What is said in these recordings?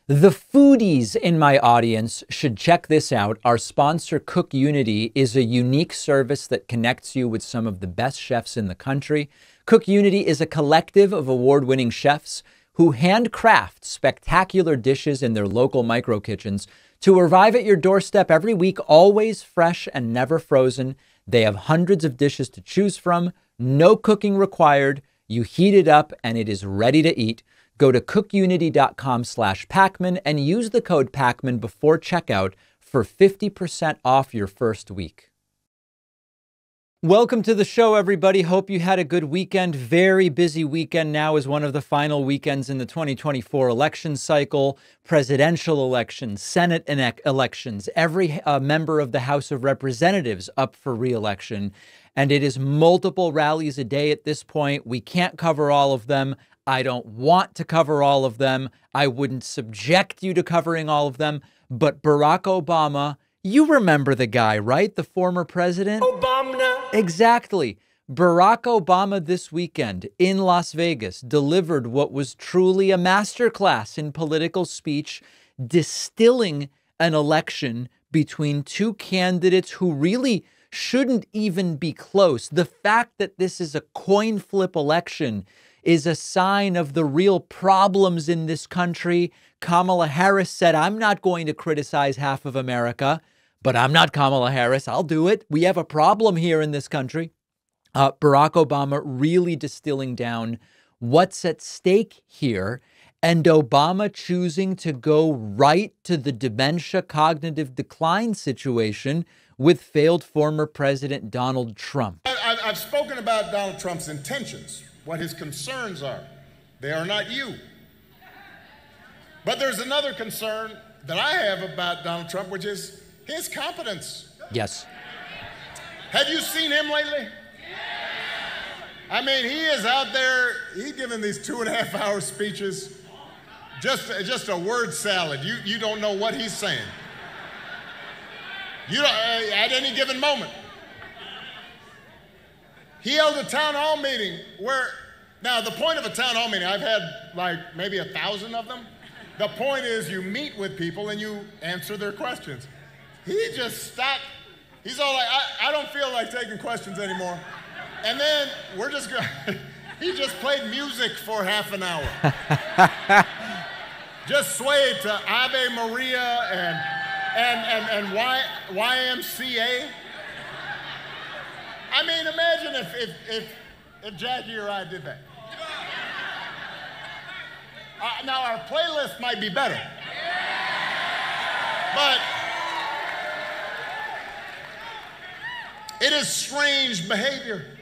The foodies in my audience should check this out. Our sponsor, Cook Unity, is a unique service that connects you with some of the best chefs in the country. Cook Unity is a collective of award-winning chefs who handcraft spectacular dishes in their local micro kitchens to arrive at your doorstep every week, always fresh and never frozen. They have hundreds of dishes to choose from, no cooking required. You heat it up and it is ready to eat. Go to cookunity.com/Pacman and use the code Pacman before checkout for 50% off your first week. Welcome to the show, everybody. Hope you had a good weekend. Very busy weekend now is one of the final weekends in the 2024 election cycle. Presidential elections, Senate elections, every member of the House of Representatives up for re-election. And it is multiple rallies a day at this point. We can't cover all of them. I don't want to cover all of them. I wouldn't subject you to covering all of them. But Barack Obama, you remember the guy, right? The former president? Obama. Exactly. Barack Obama this weekend in Las Vegas delivered what was truly a masterclass in political speech, distilling an election between two candidates who really shouldn't even be close. The fact that this is a coin flip election is a sign of the real problems in this country. Kamala Harris said, I'm not going to criticize half of America, but I'm not Kamala Harris. I'll do it. We have a problem here in this country. Barack Obama really distilling down what's at stake here, and Obama choosing to go right to the dementia cognitive decline situation with failed former President Donald Trump. I've spoken about Donald Trump's intentions, what his concerns are. They are not you. But there's another concern that I have about Donald Trump, which is his competence. Yes. Have you seen him lately? I mean, he is out there, he's giving these 2.5-hour speeches, just a word salad. You don't know what he's saying. You don't, at any given moment. He held a town hall meeting where, now the point of a town hall meeting, I've had like maybe 1,000 of them. The point is you meet with people and you answer their questions. He just stopped. He's all like, I don't feel like taking questions anymore. And then we're just going, he just played music for half an hour. Just swayed to Ave Maria and YMCA. I mean, imagine if Jackie or I did that. Now, our playlist might be better. But it is strange behavior.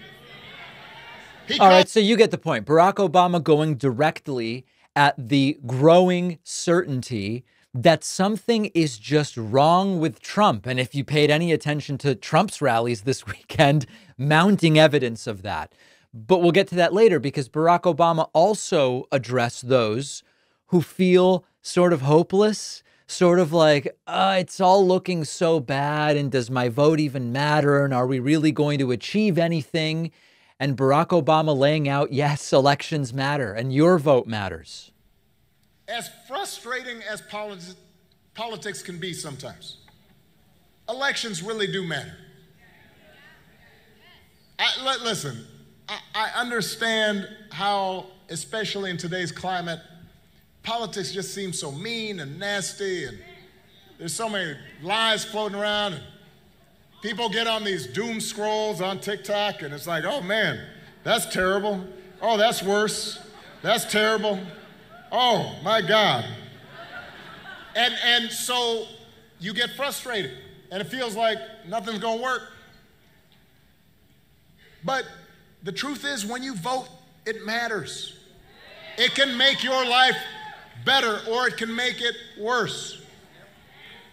All right, so you get the point. Barack Obama going directly at the growing certainty that something is just wrong with Trump. And if you paid any attention to Trump's rallies this weekend, mounting evidence of that. But we'll get to that later because Barack Obama also addressed those who feel sort of hopeless, sort of like, it's all looking so bad. And does my vote even matter? And are we really going to achieve anything? And Barack Obama laying out, yes, elections matter and your vote matters. As frustrating as politics can be sometimes, elections really do matter. Listen, I understand how, especially in today's climate, politics just seems so mean and nasty, and there's so many lies floating around, and people get on these doom scrolls on TikTok, and it's like, oh man, that's terrible. Oh, that's worse. That's terrible. Oh, my God. And so you get frustrated, and it feels like nothing's going to work. But the truth is, when you vote, it matters. It can make your life better, or it can make it worse.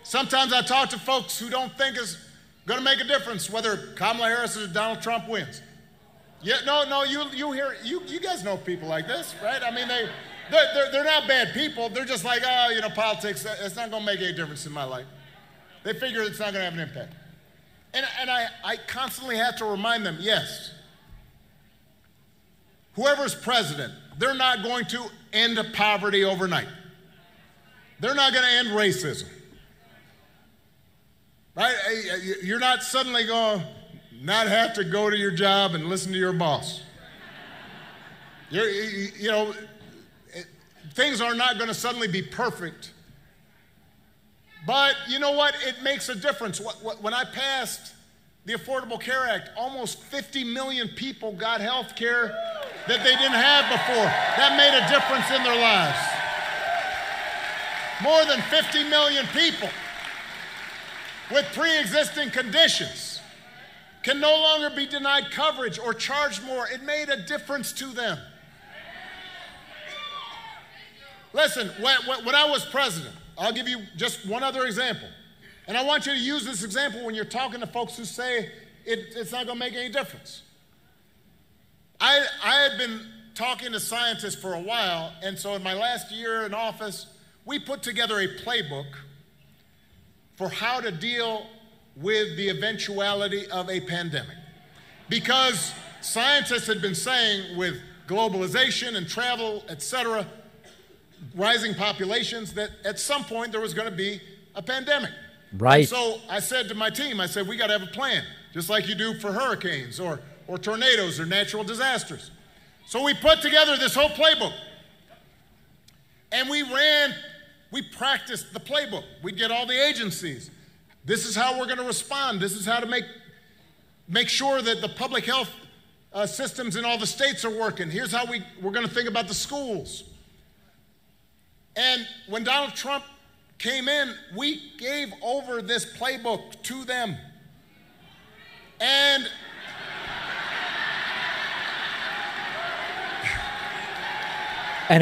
Sometimes I talk to folks who don't think it's going to make a difference whether Kamala Harris or Donald Trump wins. Yeah, no, you hear, you guys know people like this, right? I mean, they're not bad people. They're just like, politics, it's not going to make any difference in my life. They figure it's not going to have an impact. And I constantly have to remind them, yes, whoever's president, they're not going to end poverty overnight. they're not going to end racism. Right? You're not suddenly going to not have to go to your job and listen to your boss. Things are not going to suddenly be perfect. But you know what? It makes a difference. When I passed the Affordable Care Act, almost 50 million people got health care that they didn't have before. That made a difference in their lives. More than 50 million people with pre-existing conditions can no longer be denied coverage or charged more. It made a difference to them. Listen, when I was president, I'll give you just one other example. And I want you to use this example when you're talking to folks who say it's not going to make any difference. I had been talking to scientists for a while, and so in my last year in office, we put together a playbook for how to deal with the eventuality of a pandemic. Because scientists had been saying with globalization and travel, et cetera, rising populations, that at some point there was going to be a pandemic. Right. And so I said to my team, I said, we got to have a plan, just like you do for hurricanes or tornadoes or natural disasters. So we put together this whole playbook. And we practiced the playbook. We'd get all the agencies. This is how we're going to respond. This is how to make sure that the public health systems in all the states are working. Here's how we're going to think about the schools. And when Donald Trump came in, we gave over this playbook to them. And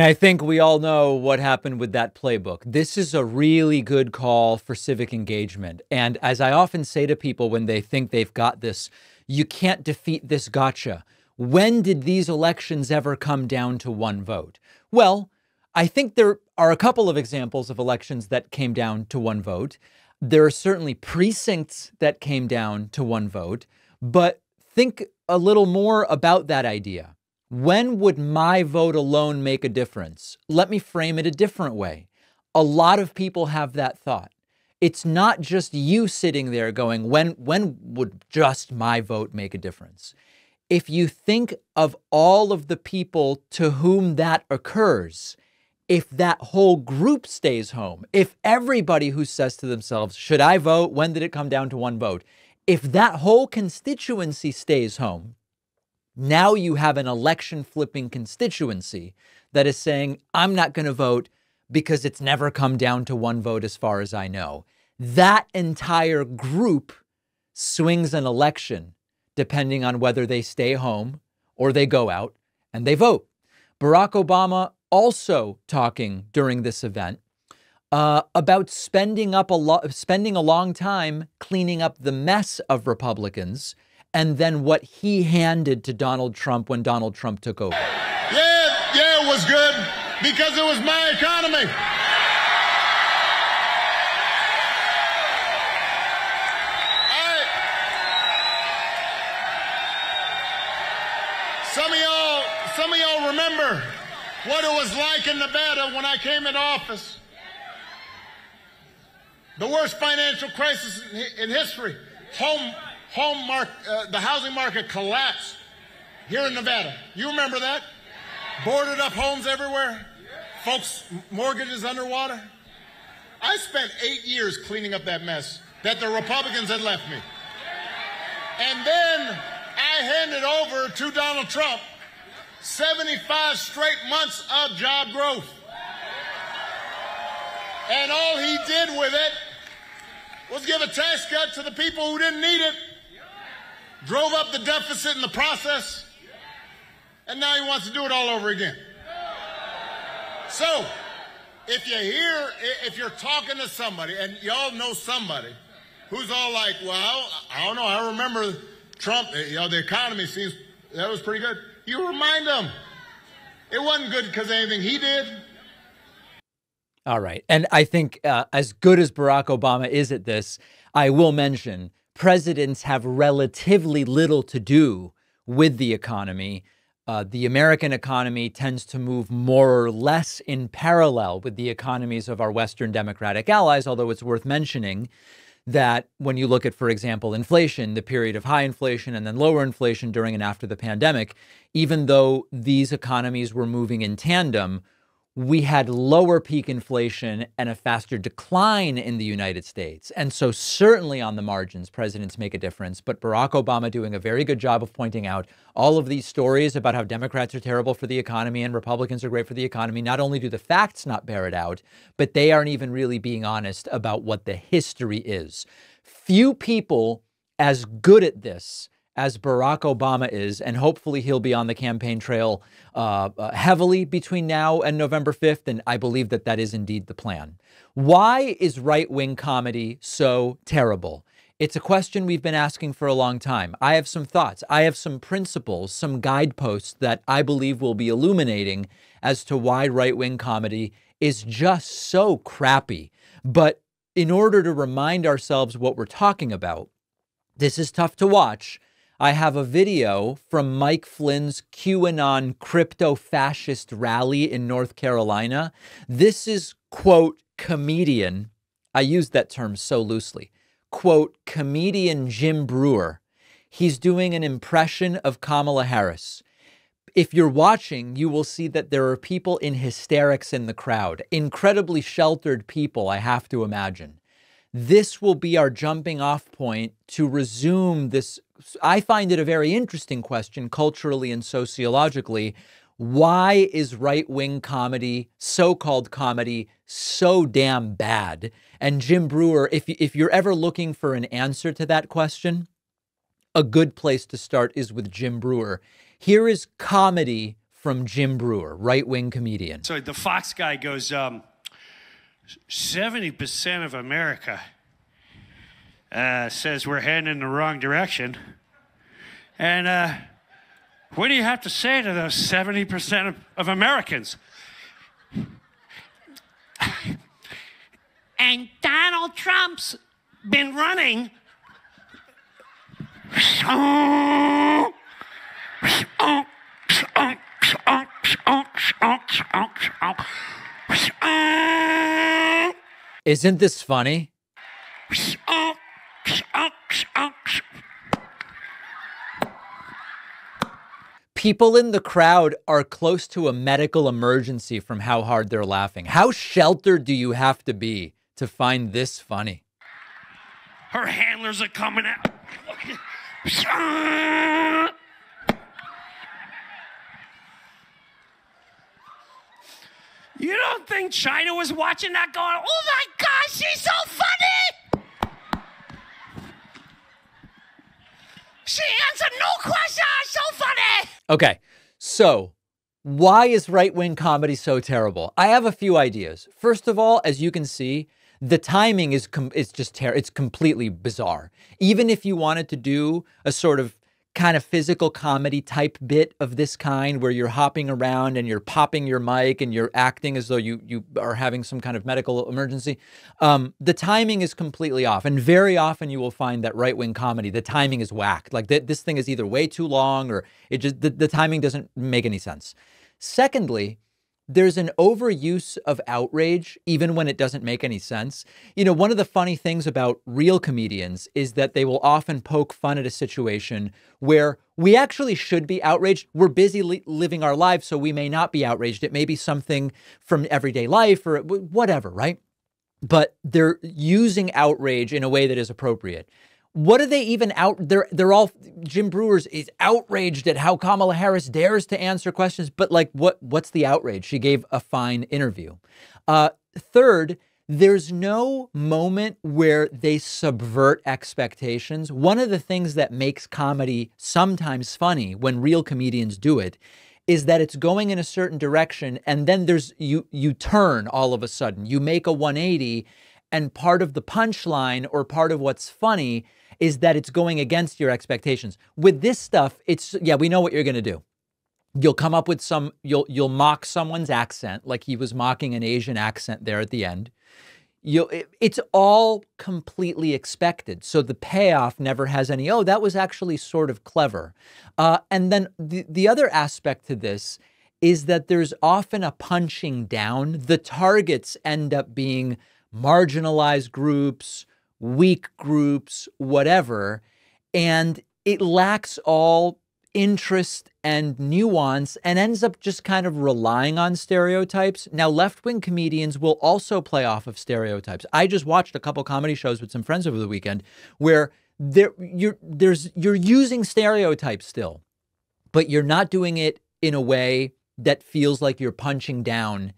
I think we all know what happened with that playbook. This is a really good call for civic engagement. And as I often say to people when they think they've got this, you can't defeat this gotcha. When did these elections ever come down to one vote? Well, I think there are a couple of examples of elections that came down to one vote. There are certainly precincts that came down to one vote, but think a little more about that idea. When would my vote alone make a difference? Let me frame it a different way. A lot of people have that thought. It's not just you sitting there going, when would just my vote make a difference? If you think of all of the people to whom that occurs, if that whole group stays home, if everybody who says to themselves, should I vote? When did it come down to one vote? If that whole constituency stays home, now you have an election flipping constituency that is saying, I'm not going to vote because it's never come down to one vote as far as I know. That entire group swings an election depending on whether they stay home or they go out and they vote. Barack Obama also talking during this event about spending a long time cleaning up the mess of Republicans and then what he handed to Donald Trump when Donald Trump took over. Yeah, it was good because it was my economy. Some of y'all remember what it was like in Nevada when I came into office. The worst financial crisis in history. The housing market collapsed here in Nevada. You remember that? Boarded up homes everywhere. Folks' mortgages underwater. I spent 8 years cleaning up that mess that the Republicans had left me. And then I handed over to Donald Trump 75 straight months of job growth. And all he did with it was give a tax cut to the people who didn't need it, drove up the deficit in the process, and now he wants to do it all over again. So, if you're talking to somebody, and y'all know somebody who's all like, well, I don't know, I remember Trump, the economy seems, that was pretty good. You remind them, it wasn't good because of anything he did. All right. And I think as good as Barack Obama is at this, I will mention presidents have relatively little to do with the economy. the American economy tends to move more or less in parallel with the economies of our Western democratic allies, although it's worth mentioning that when you look at, for example, inflation, the period of high inflation and then lower inflation during and after the pandemic, even though these economies were moving in tandem, we had lower peak inflation and a faster decline in the United States. And so certainly on the margins, presidents make a difference. But Barack Obama doing a very good job of pointing out all of these stories about how Democrats are terrible for the economy and Republicans are great for the economy. Not only do the facts not bear it out, but they aren't even really being honest about what the history is. Few people as good at this as Barack Obama is, and hopefully he'll be on the campaign trail heavily between now and November 5th, and I believe that that is indeed the plan. Why is right-wing comedy so terrible? It's a question we've been asking for a long time. I have some thoughts. I have some principles, some guideposts that I believe will be illuminating as to why right-wing comedy is just so crappy. But in order to remind ourselves what we're talking about, this is tough to watch. I have a video from Mike Flynn's QAnon crypto-fascist rally in North Carolina. This is, quote, comedian. I use that term so loosely. Quote, comedian Jim Brewer. He's doing an impression of Kamala Harris. If you're watching, you will see that there are people in hysterics in the crowd. Incredibly sheltered people, I have to imagine. This will be our jumping off point to resume this. I find it a very interesting question culturally and sociologically. Why is right-wing comedy, so-called comedy, so damn bad? And Jim Brewer, if you're ever looking for an answer to that question, a good place to start is with Jim Brewer. Here is comedy from Jim Brewer, right-wing comedian. So the Fox guy goes, 70% of America says we're heading in the wrong direction. And what do you have to say to those 70% of Americans? And Donald Trump's been running. Isn't this funny? People in the crowd are close to a medical emergency from how hard they're laughing. How sheltered do you have to be to find this funny? Her handlers are coming out. You don't think China was watching that going, oh my gosh, she's so funny? She answered no question, so funny. Okay, so why is right-wing comedy so terrible? I have a few ideas. First of all, as you can see, the timing is it's completely bizarre. Even if you wanted to do a sort of kind of physical comedy type bit of this kind where you're hopping around and you're popping your mic and you're acting as though you are having some kind of medical emergency, the timing is completely off. And very often you will find that right-wing comedy, the timing is whacked. Like this thing is either way too long or it just the timing doesn't make any sense. Secondly, there's an overuse of outrage, even when it doesn't make any sense. You know, one of the funny things about real comedians is that they will often poke fun at a situation where we actually should be outraged. We're busy living our lives, so we may not be outraged. It may be something from everyday life or whatever, right? But they're using outrage in a way that is appropriate. What are they even out? They're all, Jim Brewer is outraged at how Kamala Harris dares to answer questions. But like, what's the outrage? She gave a fine interview. Third, there's no moment where they subvert expectations. One of the things that makes comedy sometimes funny when real comedians do it is that it's going in a certain direction. And then you turn all of a sudden, you make a 180, and part of the punchline or part of what's funny is that it's going against your expectations. With this stuff, we know what you're going to do. You'll come up with you'll mock someone's accent, like he was mocking an Asian accent there at the end. it's all completely expected. So the payoff never has any, oh, that was actually sort of clever. And then the other aspect to this is that there's often a punching down. The targets end up being marginalized groups, weak groups, whatever. And it lacks all interest and nuance and ends up just kind of relying on stereotypes. Now, left-wing comedians will also play off of stereotypes. I just watched a couple comedy shows with some friends over the weekend where you're using stereotypes still, but you're not doing it in a way that feels like you're punching down.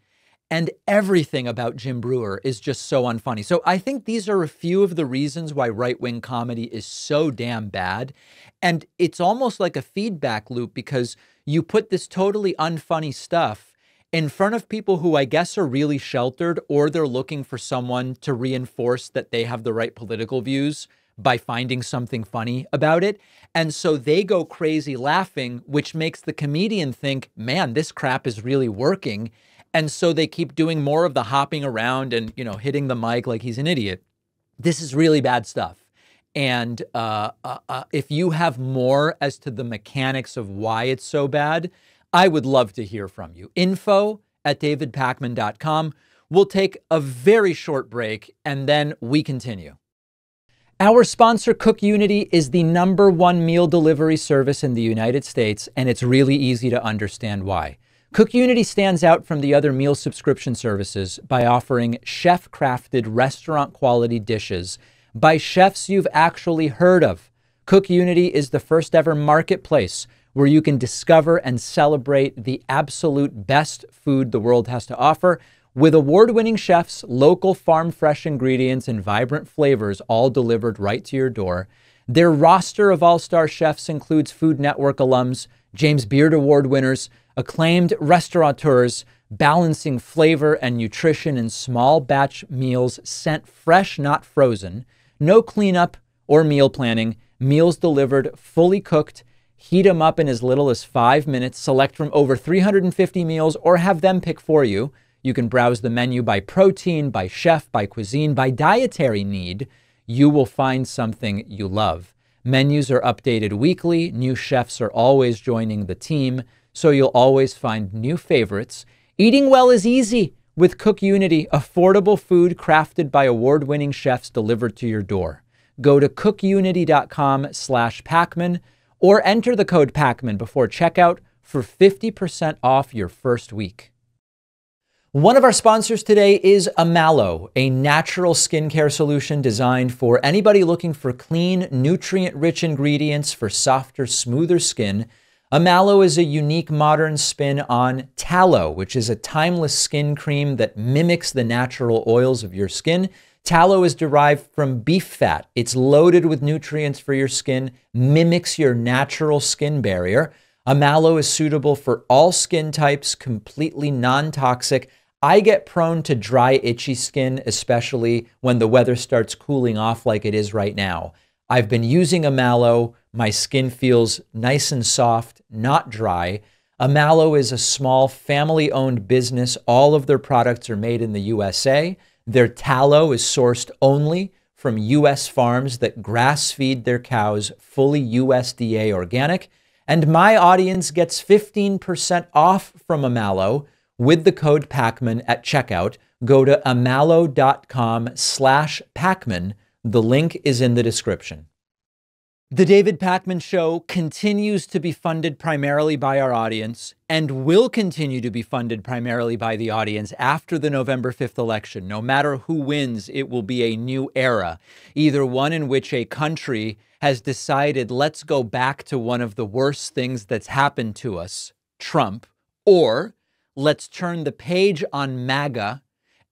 And everything about Jim Breuer is just so unfunny. So I think these are a few of the reasons why right-wing comedy is so damn bad. And it's almost like a feedback loop because you put this totally unfunny stuff in front of people who I guess are really sheltered, or they're looking for someone to reinforce that they have the right political views by finding something funny about it. And so they go crazy laughing, which makes the comedian think, man, this crap is really working. And so they keep doing more of the hopping around and, hitting the mic like he's an idiot. This is really bad stuff. And if you have more as to the mechanics of why it's so bad, I would love to hear from you. info@davidpakman.com. We'll take a very short break and then we continue. Our sponsor, Cook Unity, is the #1 meal delivery service in the United States, and it's really easy to understand why. Cook Unity stands out from the other meal subscription services by offering chef-crafted, restaurant-quality dishes by chefs you've actually heard of. Cook Unity is the first ever marketplace where you can discover and celebrate the absolute best food the world has to offer, with award-winning chefs, local farm-fresh ingredients, and vibrant flavors all delivered right to your door. Their roster of all-star chefs includes Food Network alums, James Beard Award winners, acclaimed restaurateurs, balancing flavor and nutrition in small batch meals sent fresh, not frozen, no cleanup or meal planning, meals delivered fully cooked. Heat them up in as little as 5 minutes, select from over 350 meals, or have them pick for you. You can browse the menu by protein, by chef, by cuisine, by dietary need. You will find something you love. Menus are updated weekly. New chefs are always joining the team, so you'll always find new favorites. Eating well is easy with Cook Unity, affordable food crafted by award-winning chefs delivered to your door. Go to cookunity.com/Pakman or enter the code Pakman before checkout for 50% off your first week. One of our sponsors today is Amallo, a natural skincare solution designed for anybody looking for clean, nutrient-rich ingredients for softer, smoother skin. Amallo is a unique modern spin on tallow, which is a timeless skin cream that mimics the natural oils of your skin. Tallow is derived from beef fat. It's loaded with nutrients for your skin, mimics your natural skin barrier. Amallo is suitable for all skin types, completely non-toxic. I get prone to dry, itchy skin, especially when the weather starts cooling off like it is right now. I've been using Amallo. My skin feels nice and soft, not dry. Amallo is a small family-owned business. All of their products are made in the USA. Their tallow is sourced only from U.S. farms that grass-feed their cows, fully USDA organic. And my audience gets 15% off from Amallo with the code Pakman at checkout. Go to amallo.com/Pakman. The link is in the description. The David Pakman Show continues to be funded primarily by our audience and will continue to be funded primarily by the audience after the November 5th election. No matter who wins, it will be a new era, either one in which a country has decided, let's go back to one of the worst things that's happened to us, Trump, or let's turn the page on MAGA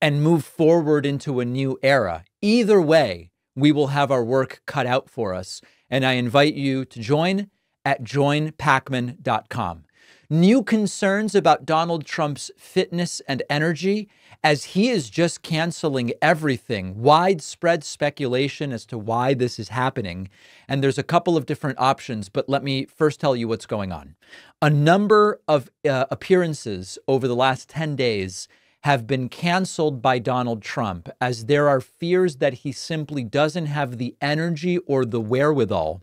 and move forward into a new era. Either way, we will have our work cut out for us. And I invite you to join at joinpakman.com. New concerns about Donald Trump's fitness and energy as he is just canceling everything. Widespread speculation as to why this is happening. And there's a couple of different options, but let me first tell you what's going on. A number of appearances over the last 10 days have been canceled by Donald Trump, as there are fears that he simply doesn't have the energy or the wherewithal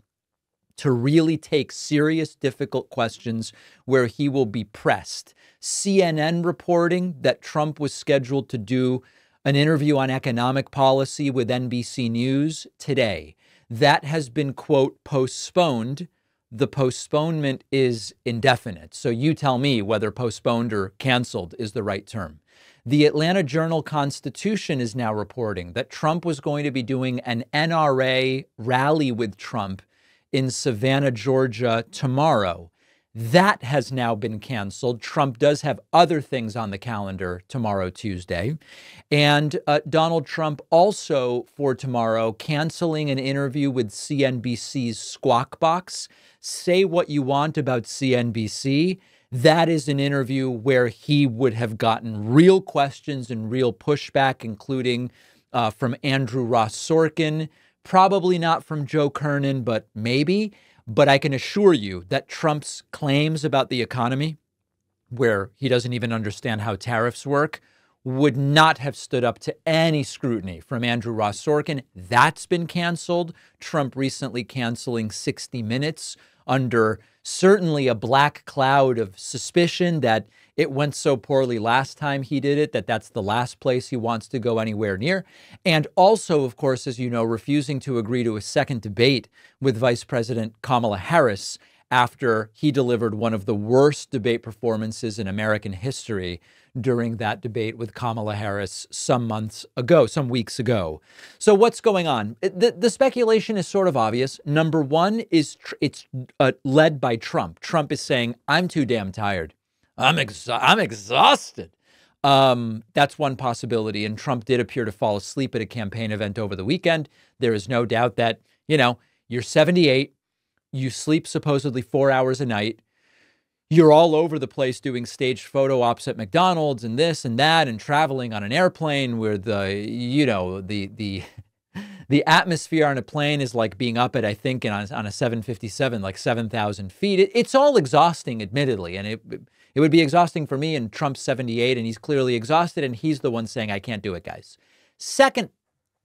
to really take serious, difficult questions where he will be pressed. CNN reporting that Trump was scheduled to do an interview on economic policy with NBC News today. That has been, quote, postponed. The postponement is indefinite. So you tell me whether postponed or canceled is the right term. The Atlanta Journal-Constitution is now reporting that Trump was going to be doing an NRA rally with Trump in Savannah, Georgia tomorrow. That has now been canceled. Trump does have other things on the calendar tomorrow, Tuesday. And Donald Trump also for tomorrow canceling an interview with CNBC's Squawk Box. Say what you want about CNBC. That is an interview where he would have gotten real questions and real pushback, including from Andrew Ross Sorkin, probably not from Joe Kernan, but maybe. But I can assure you that Trump's claims about the economy, where he doesn't even understand how tariffs work, would not have stood up to any scrutiny from Andrew Ross Sorkin. That's been canceled. Trump recently canceling 60 Minutes under certainly a black cloud of suspicion that it went so poorly last time he did it, that that's the last place he wants to go anywhere near. And also, of course, as you know, refusing to agree to a second debate with Vice President Kamala Harris after he delivered one of the worst debate performances in American history during that debate with Kamala Harris some weeks ago. So what's going on? The speculation is sort of obvious. Number one is it's led by Trump. Trump is saying, I'm too damn tired. I'm exhausted. That's one possibility. And Trump did appear to fall asleep at a campaign event over the weekend. There is no doubt that, you're 78. You sleep supposedly 4 hours a night. You're all over the place doing staged photo ops at McDonald's and this and that and traveling on an airplane where the atmosphere on a plane is like being up at, I think, on a 757, like 7,000 feet. It's all exhausting, admittedly. And it would be exhausting for me, and Trump's 78 and he's clearly exhausted and he's the one saying, I can't do it, guys. Second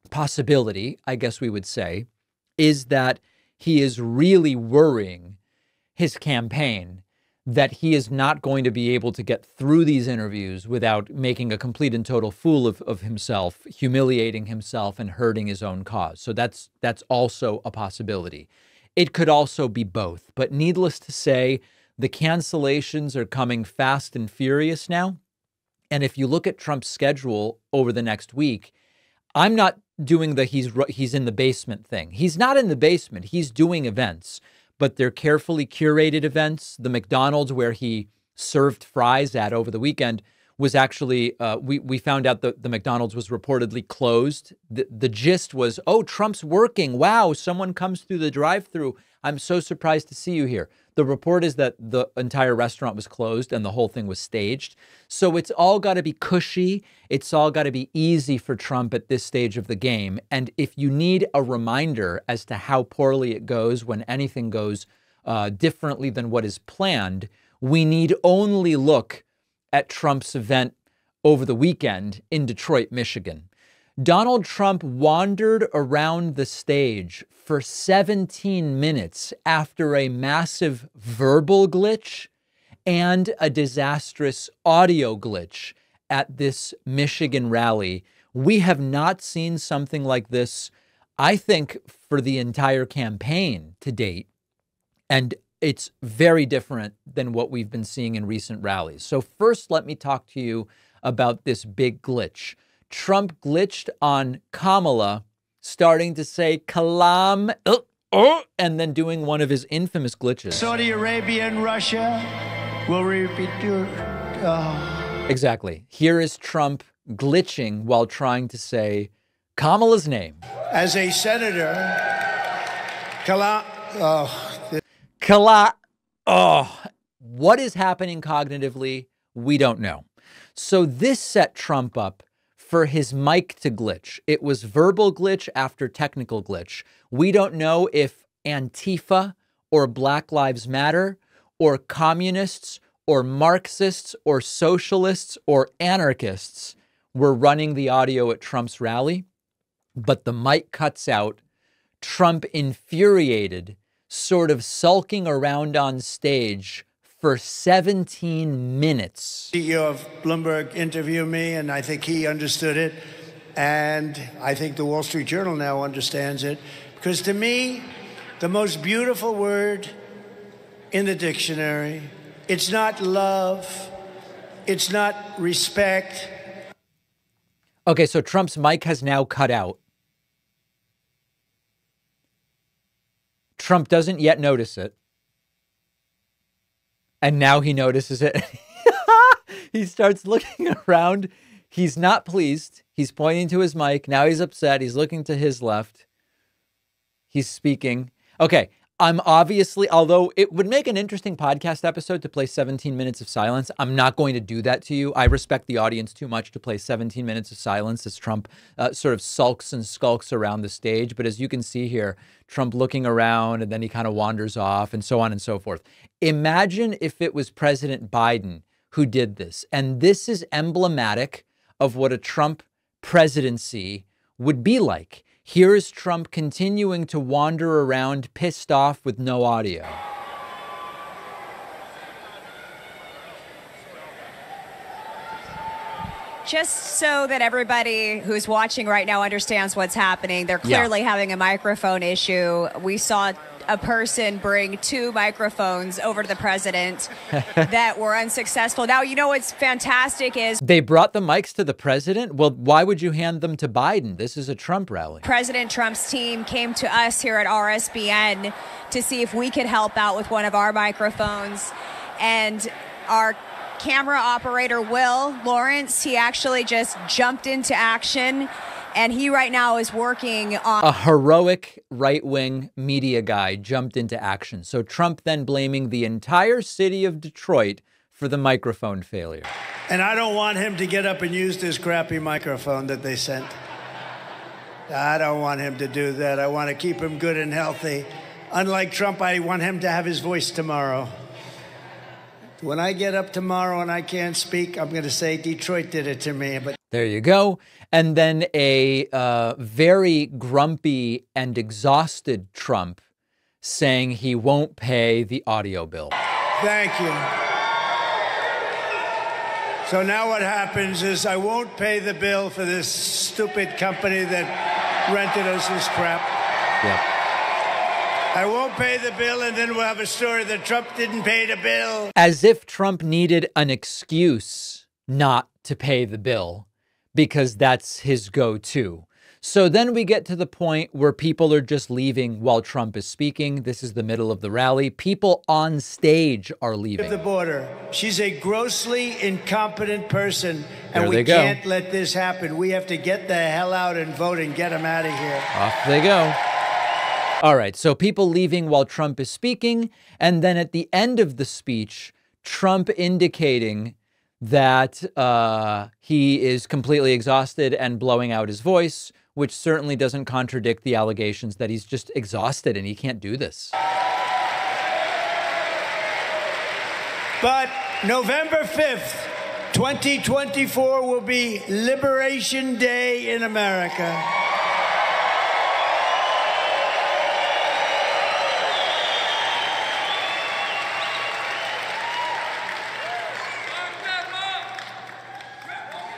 possibility, I guess we would say, is that he is really worrying his campaign that he is not going to be able to get through these interviews without making a complete and total fool of himself, humiliating himself and hurting his own cause. So that's also a possibility. It could also be both. But needless to say, the cancellations are coming fast and furious now. And if you look at Trump's schedule over the next week, I'm not doing the he's in the basement thing. He's not in the basement. He's doing events, but they're carefully curated events. The McDonald's where he served fries at over the weekend was actually, we found out that the McDonald's was reportedly closed. The gist was, oh, Trump's working. Wow, someone comes through the drive-thru. I'm so surprised to see you here. The report is that the entire restaurant was closed and the whole thing was staged. So it's all got to be cushy. It's all got to be easy for Trump at this stage of the game. And if you need a reminder as to how poorly it goes when anything goes differently than what is planned, we need only look at Trump's event over the weekend in Detroit, Michigan. Donald Trump wandered around the stage for 17 minutes after a massive verbal glitch and a disastrous audio glitch at this Michigan rally. We have not seen something like this, I think, for the entire campaign to date. And it's very different than what we've been seeing in recent rallies. So first, let me talk to you about this big glitch. Trump glitched on Kamala, starting to say kalam, and then doing one of his infamous glitches. Saudi Arabia and Russia will repeat your... Exactly. Here is Trump glitching while trying to say Kamala's name. As a senator, What is happening cognitively? We don't know. So this set Trump up for his mic to glitch. It was verbal glitch after technical glitch. We don't know if Antifa or Black Lives Matter or communists or Marxists or socialists or anarchists were running the audio at Trump's rally, but the mic cuts out. Trump, infuriated, sort of sulking around on stage for 17 minutes. CEO of Bloomberg interviewed me, and I think he understood it. And I think the Wall Street Journal now understands it. Because to me, the most beautiful word in the dictionary, it's not love, it's not respect. Okay, so Trump's mic has now cut out. Trump doesn't yet notice it. And now he notices it. He starts looking around. He's not pleased. He's pointing to his mic. Now he's upset. He's looking to his left. He's speaking. Okay, I'm obviously, although it would make an interesting podcast episode to play 17 minutes of silence, I'm not going to do that to you. I respect the audience too much to play 17 minutes of silence as Trump sort of sulks and skulks around the stage. But as you can see here, Trump looking around and then he kind of wanders off and so on and so forth. Imagine if it was President Biden who did this. And this is emblematic of what a Trump presidency would be like. Here is Trump continuing to wander around, pissed off with no audio. Just so that everybody who's watching right now understands what's happening, they're clearly having a microphone issue. We saw a person bring 2 microphones over to the president that were unsuccessful. Now, you know what's fantastic is they brought the mics to the president. Well, why would you hand them to Biden? This is a Trump rally. President Trump's team came to us here at RSBN to see if we could help out with one of our microphones. And our camera operator, Will Lawrence, he actually just jumped into action. And he right now is working on a heroic right-wing media guy jumped into action. So Trump then blaming the entire city of Detroit for the microphone failure. And I don't want him to get up and use this crappy microphone that they sent. I don't want him to do that. I want to keep him good and healthy. Unlike Trump, I want him to have his voice tomorrow. When I get up tomorrow and I can't speak, I'm going to say Detroit did it to me. But there you go. And then a very grumpy and exhausted Trump saying he won't pay the audio bill. Thank you. So now what happens is I won't pay the bill for this stupid company that rented us this crap. Yep. I won't pay the bill, and then we'll have a story that Trump didn't pay the bill. As if Trump needed an excuse not to pay the bill, because that's his go-to. So then we get to the point where people are just leaving while Trump is speaking. This is the middle of the rally. People on stage are leaving. The border. She's a grossly incompetent person, and we go. Can't let this happen. We have to get the hell out and vote and get them out of here. Off they go. All right, so people leaving while Trump is speaking, and then at the end of the speech, Trump indicating that he is completely exhausted and blowing out his voice, which certainly doesn't contradict the allegations that he's just exhausted and he can't do this. But November 5th, 2024 will be Liberation Day in America.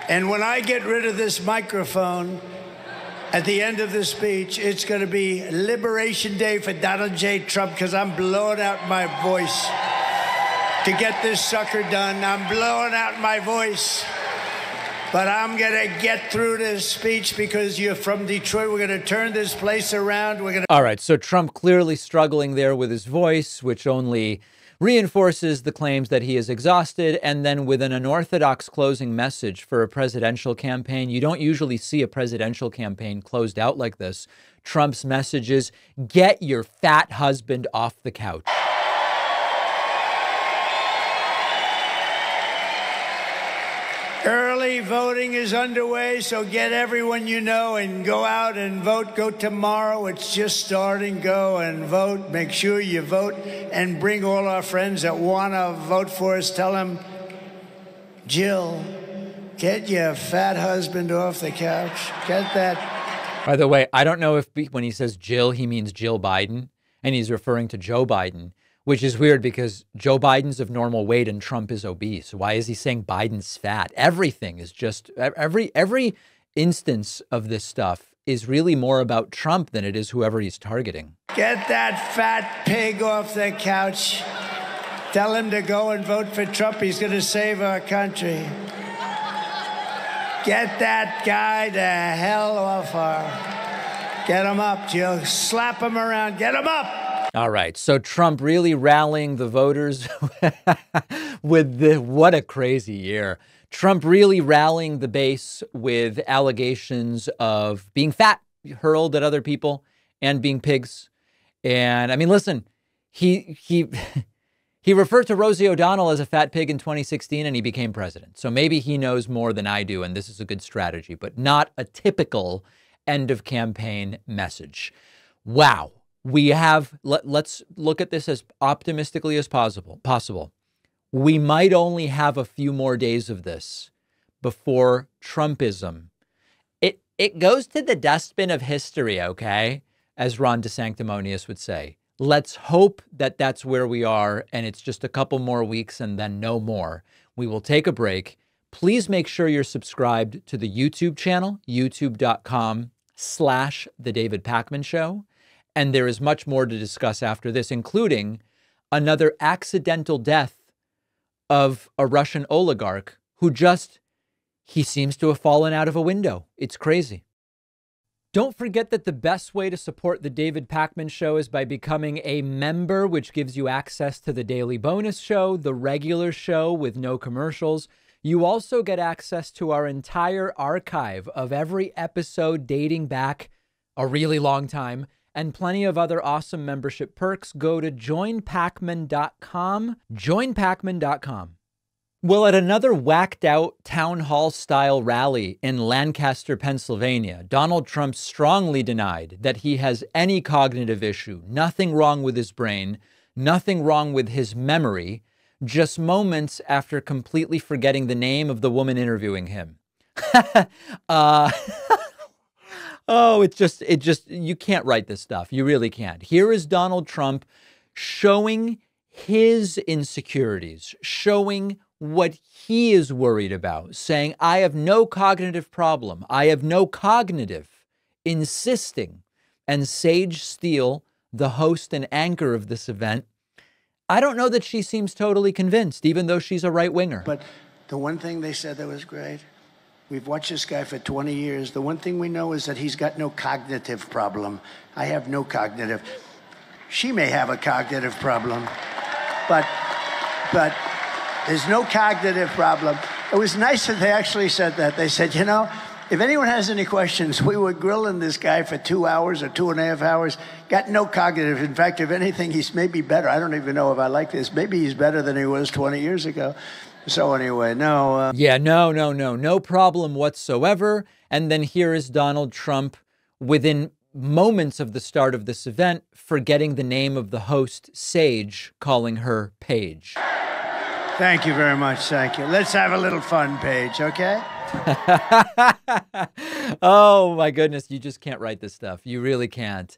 And when I get rid of this microphone at the end of the speech, it's going to be Liberation Day for Donald J. Trump, because I'm blowing out my voice to get this sucker done. I'm blowing out my voice. But I'm going to get through this speech because you're from Detroit. We're going to turn this place around. All right, so Trump clearly struggling there with his voice, which only reinforces the claims that he is exhausted. And then with an unorthodox closing message for a presidential campaign, you don't usually see a presidential campaign closed out like this. Trump's message is, get your fat husband off the couch. Early Early voting is underway, so get everyone you know and go out and vote. Go tomorrow. It's just starting. Go and vote. Make sure you vote and bring all our friends that want to vote for us. Tell them, Jill, get your fat husband off the couch. Get that. By the way, I don't know if when he says Jill, he means Jill Biden, and he's referring to Joe Biden, which is weird because Joe Biden's of normal weight and Trump is obese. Why is he saying Biden's fat? Everything is just, every instance of this stuff is really more about Trump than it is whoever he's targeting. Get that fat pig off the couch. Tell him to go and vote for Trump. He's going to save our country. Get that guy the hell off her. Get him up, Jill. Slap him around. Get him up. All right. So Trump really rallying the voters with what a crazy year. Trump really rallying the base with allegations of being fat hurled at other people and being pigs. And I mean, listen, he referred to Rosie O'Donnell as a fat pig in 2016 and he became president. So maybe he knows more than I do. And this is a good strategy, but not a typical end of campaign message. Wow. We have, let's look at this as optimistically as possible. We might only have a few more days of this before Trumpism. It goes to the dustbin of history, okay? As Ron DeSanctimonious would say. Let's hope that that's where we are and it's just a couple more weeks and then no more. We will take a break. Please make sure you're subscribed to the YouTube channel, youtube.com/The David Pakman Show. And there is much more to discuss after this, including another accidental death of a Russian oligarch who he seems to have fallen out of a window. It's crazy. Don't forget that the best way to support the David Pakman Show is by becoming a member, which gives you access to the daily bonus show, the regular show with no commercials. You also get access to our entire archive of every episode dating back a really long time, and plenty of other awesome membership perks. Go to joinpakman.com, joinpakman.com. Well, at another whacked out town hall style rally in Lancaster, Pennsylvania, Donald Trump strongly denied that he has any cognitive issue, nothing wrong with his brain, nothing wrong with his memory, just moments after completely forgetting the name of the woman interviewing him. Oh, it just, you can't write this stuff. You really can't. Here is Donald Trump showing his insecurities, showing what he is worried about, saying, I have no cognitive problem. I have no cognitive, insisting. And Sage Steele, the host and anchor of this event, I don't know that she seems totally convinced, even though she's a right-winger. But the one thing they said that was great, we've watched this guy for 20 years. The one thing we know is that he's got no cognitive problem. I have no cognitive. She may have a cognitive problem, but there's no cognitive problem. It was nice that they actually said that. They said, you know, if anyone has any questions, we were grilling this guy for 2 hours or 2.5 hours. Got no cognitive. In fact, if anything, he's maybe better. I don't even know if I like this. Maybe he's better than he was 20 years ago. So anyway, no. No problem whatsoever. And then here is Donald Trump within moments of the start of this event, forgetting the name of the host, Sage, calling her Paige. Thank you very much. Thank you. Let's have a little fun, Paige, okay? Oh, my goodness. You just can't write this stuff. You really can't.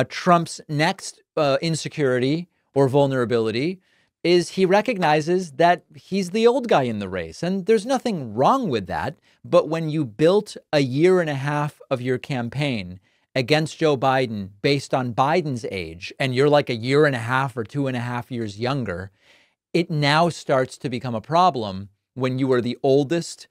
Trump's next insecurity or vulnerability is he recognizes that he's the old guy in the race. And there's nothing wrong with that. But when you built a year and a half of your campaign against Joe Biden based on Biden's age, and you're like a year and a half or 2.5 years younger, it now starts to become a problem when you are the oldest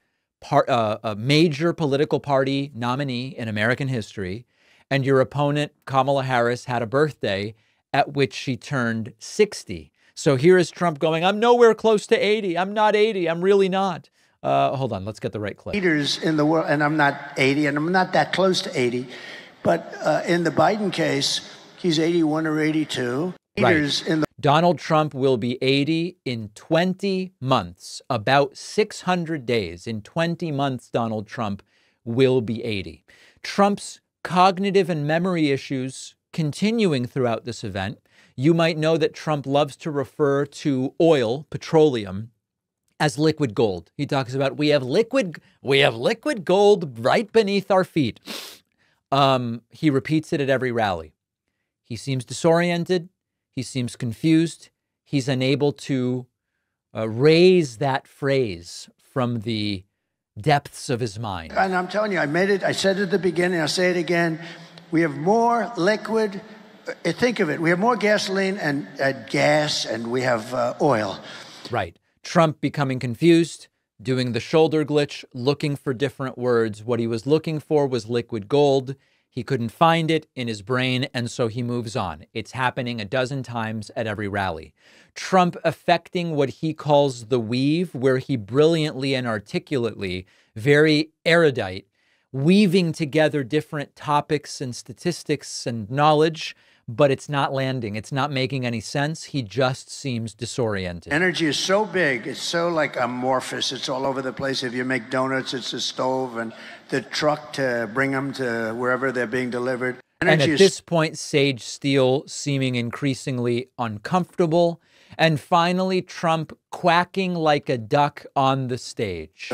a major political party nominee in American history, and your opponent, Kamala Harris, had a birthday at which she turned 60. So here is Trump going, I'm nowhere close to 80. I'm not 80. I'm really not. Hold on. Let's get the right clip. Leaders in the world, and I'm not 80, and I'm not that close to 80. But in the Biden case, he's 81 or 82. Leaders in the Donald Trump will be 80 in 20 months, about 600 days. In 20 months, Donald Trump will be 80. Trump's cognitive and memory issues continuing throughout this event. You might know that Trump loves to refer to oil, petroleum, as liquid gold. He talks about we have liquid gold right beneath our feet. He repeats it at every rally. He seems disoriented. He seems confused. He's unable to raise that phrase from the depths of his mind. And I'm telling you, I said it at the beginning, I'll say it again. We have more liquid, think of it, we have more gasoline and gas, and we have oil. Right. Trump becoming confused, doing the shoulder glitch, looking for different words. What he was looking for was liquid gold. He couldn't find it in his brain, and so he moves on. It's happening a dozen times at every rally. Trump affecting what he calls the weave, where he brilliantly and articulately, very erudite, weaving together different topics and statistics and knowledge, but it's not landing. It's not making any sense. He just seems disoriented. Energy is so big. It's so like amorphous. It's all over the place. If you make donuts, it's the stove and the truck to bring them to wherever they're being delivered. And at this point, Sage Steele seeming increasingly uncomfortable. And finally, Trump quacking like a duck on the stage.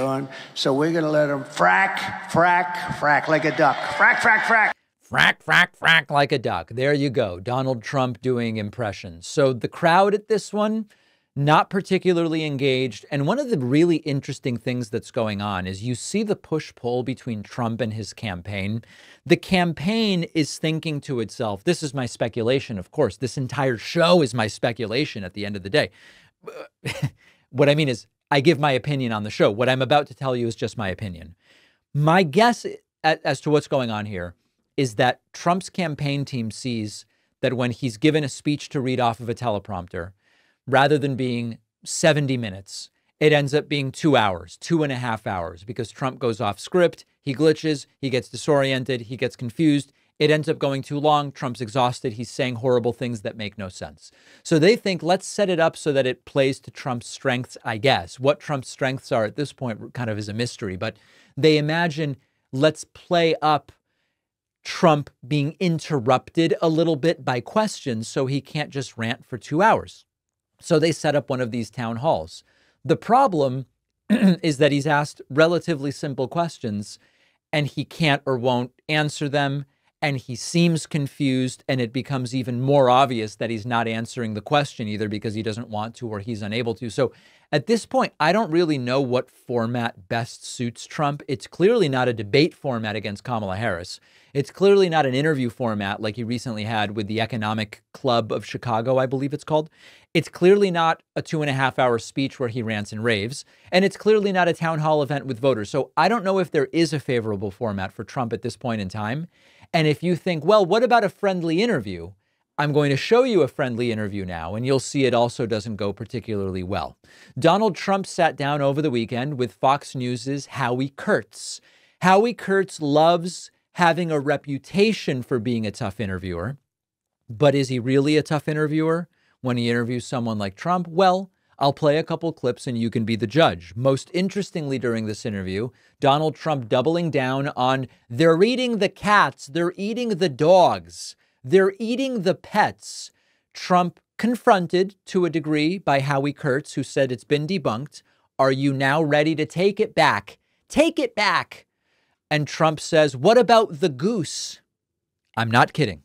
So we're going to let him frack like a duck. Frack. Frack like a duck. There you go. Donald Trump doing impressions. So the crowd at this one, not particularly engaged. And one of the really interesting things that's going on is you see the push-pull between Trump and his campaign. The campaign is thinking to itself, this is my speculation, of course. This entire show is my speculation at the end of the day. What I mean is I give my opinion on the show. What I'm about to tell you is just my opinion. My guess as to what's going on here is that Trump's campaign team sees that when he's given a speech to read off of a teleprompter, rather than being 70 minutes, it ends up being 2 hours, 2.5 hours, because Trump goes off script, he glitches, he gets disoriented, he gets confused. It ends up going too long. Trump's exhausted. He's saying horrible things that make no sense. So they think, let's set it up so that it plays to Trump's strengths, I guess. What Trump's strengths are at this point kind of is a mystery, but they imagine, let's play up Trump being interrupted a little bit by questions so he can't just rant for 2 hours. So they set up one of these town halls. The problem is that he's asked relatively simple questions and he can't or won't answer them. And he seems confused, and it becomes even more obvious that he's not answering the question either because he doesn't want to or he's unable to. So at this point, I don't really know what format best suits Trump. It's clearly not a debate format against Kamala Harris. It's clearly not an interview format like he recently had with the Economic Club of Chicago, I believe it's called. It's clearly not a 2.5-hour speech where he rants and raves. And it's clearly not a town hall event with voters. So I don't know if there is a favorable format for Trump at this point in time. And if you think, well, what about a friendly interview? I'm going to show you a friendly interview now, and you'll see it also doesn't go particularly well. Donald Trump sat down over the weekend with Fox News' Howie Kurtz. Howie Kurtz loves having a reputation for being a tough interviewer. But is he really a tough interviewer when he interviews someone like Trump? Well, I'll play a couple clips and you can be the judge. Most interestingly during this interview, Donald Trump doubling down on they're eating the cats, they're eating the dogs, they're eating the pets. Trump confronted to a degree by Howie Kurtz, who said it's been debunked. Are you now ready to take it back? Take it back. And Trump says, what about the goose? I'm not kidding.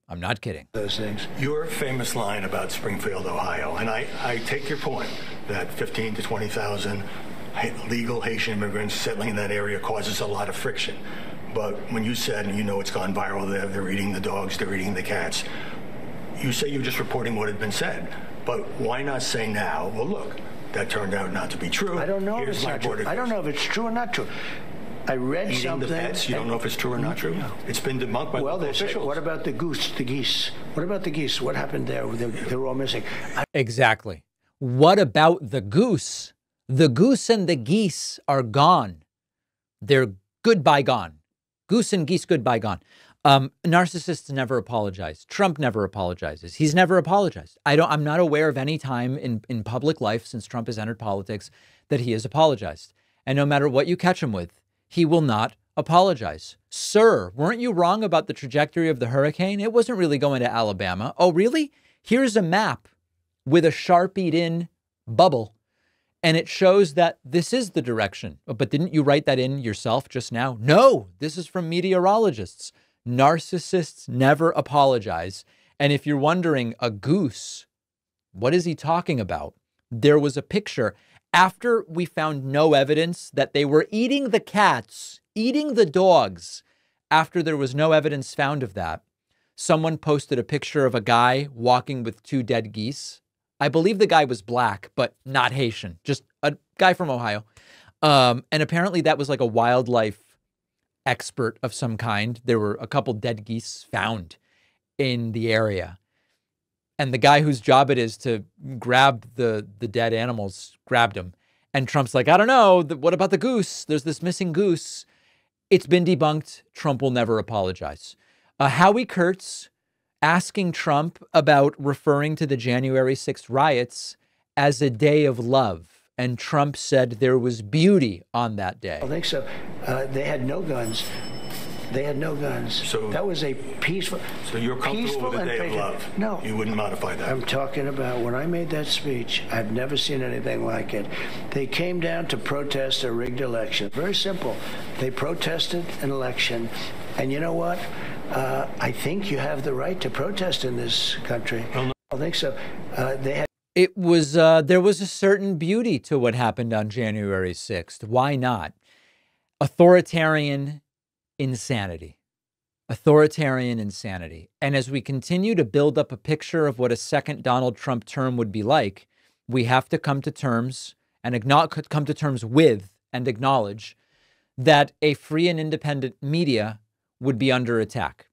I'm not kidding. Those things. Your famous line about Springfield, Ohio, and I take your point that 15 to 20,000 legal Haitian immigrants settling in that area causes a lot of friction. But when you said, and you know it's gone viral there, they're eating the dogs, they're eating the cats, you say you're just reporting what had been said. But why not say now, well, look, that turned out not to be true. I don't know if it's not true. I don't know if it's true or not true. I read eating something. The pets, you don't know if it's true or not true? No. It's been debunked by the officials. What about the goose, the geese? What about the geese? What happened there? They're all missing. Exactly. What about the goose? The goose and the geese are gone. They're goodbye gone. Goose and geese, goodbye gone. Narcissists never apologize. Trump never apologizes. He's never apologized. I'm not aware of any time in public life since Trump has entered politics that he has apologized. And no matter what you catch him with, he will not apologize. Sir, weren't you wrong about the trajectory of the hurricane? It wasn't really going to Alabama. Oh, really? Here's a map with a Sharpied in bubble, and it shows that this is the direction. But didn't you write that in yourself just now? No, this is from meteorologists. Narcissists never apologize. And if you're wondering, a goose, what is he talking about? There was a picture after we found no evidence that they were eating the cats, eating the dogs. After there was no evidence found of that, someone posted a picture of a guy walking with 2 dead geese. I believe the guy was black, but not Haitian, just a guy from Ohio. And apparently that was like a wildlife expert of some kind. There were a couple dead geese found in the area. And the guy whose job it is to grab the dead animals grabbed him. And Trump's like, I don't know. What about the goose? There's this missing goose. It's been debunked. Trump will never apologize. Howie Kurtz asking Trump about referring to the January 6th riots as a day of love. And Trump said there was beauty on that day. I think so. They had no guns. They had no guns. So that was a peaceful. So you're comfortable with the day of love? No. You wouldn't modify that? I'm talking about when I made that speech, I've never seen anything like it. They came down to protest a rigged election. Very simple. They protested an election. And you know what? I think you have the right to protest in this country. I don't think so. They had. It was, there was a certain beauty to what happened on January 6th. Why not? Authoritarian insanity. Authoritarian insanity. And as we continue to build up a picture of what a second Donald Trump term would be like, we have to come to terms with and acknowledge that a free and independent media would be under attack.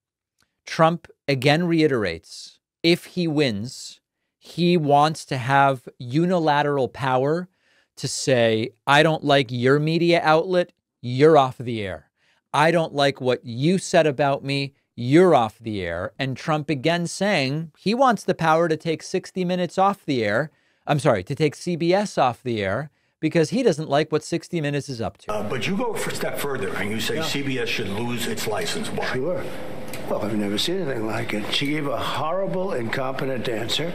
Trump again reiterates, if he wins, he wants to have unilateral power to say, I don't like your media outlet, you're off the air. I don't like what you said about me, you're off the air. And Trump again saying he wants the power to take 60 Minutes off the air. I'm sorry, to take CBS off the air because he doesn't like what 60 Minutes is up to. But you go a step further and you say CBS should lose its license. Why? Sure. Well, I've never seen anything like it. She gave a horrible, incompetent answer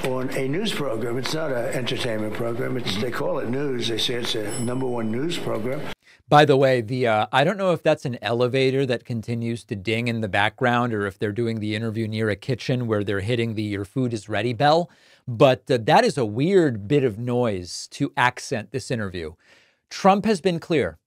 on a news program. It's not an entertainment program. They call it news. They say it's a #1 news program. By the way, I don't know if that's an elevator that continues to ding in the background or if they're doing the interview near a kitchen where they're hitting the "your food is ready" bell, but that is a weird bit of noise to accent this interview. Trump has been clear.